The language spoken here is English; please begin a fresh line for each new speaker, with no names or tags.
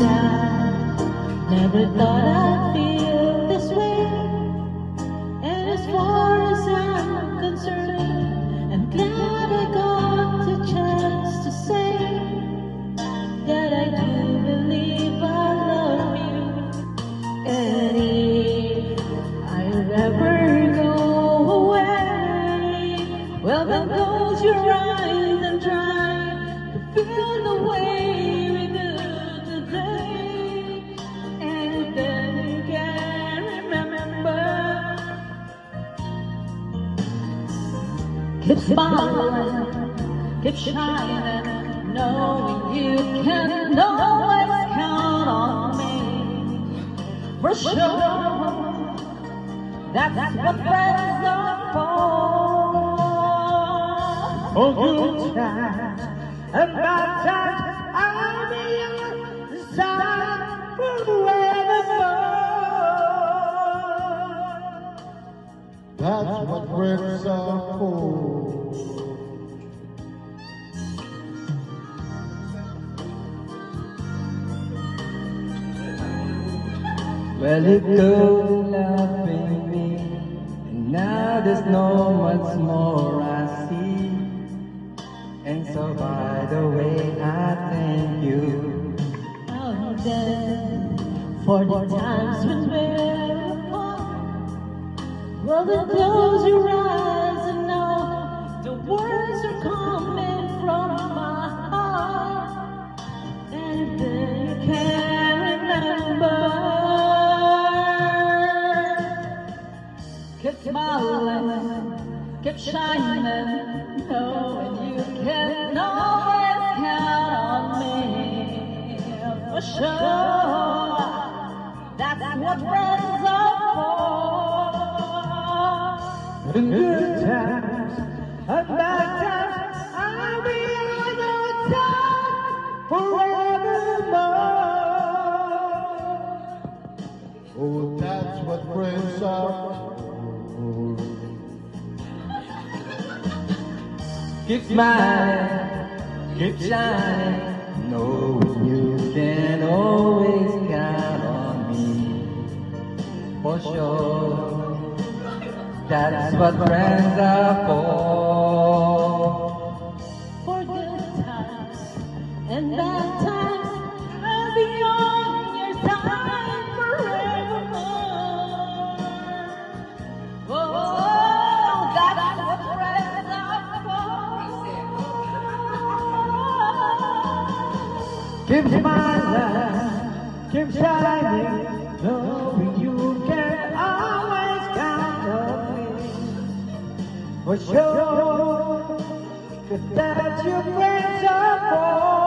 down. Never thought I'd feel this way. And as far as I'm concerned, I'm glad I got the chance to say that I do believe I love you. And if I ever go away, well then close your eyes and try to feel the way we do today. And then you can remember. Keep smiling, keep shining, knowing you can always count on me. For sure, that's what friends are for.
Oh, good times and bad times, I'll be your side forevermore. That's what friends are for.
Well, you could loving me, and now there's no much more I see. And so by the way, I thank you.
Oh, then, for the times when we're apart, well then close your eyes and know the words are coming from my heart. And then you can remember. Keep smiling, keep shining, knowing you can always count on me. For sure, that's what friends are for.
In good times and bad times, I'll be on your side forevermore. Oh, that's what friends are for.
Keep smiling, keep shining, knowing you can always count on me. For sure, that's what friends are for.
For good times and bad times, I'll be on your side forevermore. Oh, that's what friends are for.
Keep smiling, keep shining, knowing you can always count on me. For sure, 'cause that's your friends are for.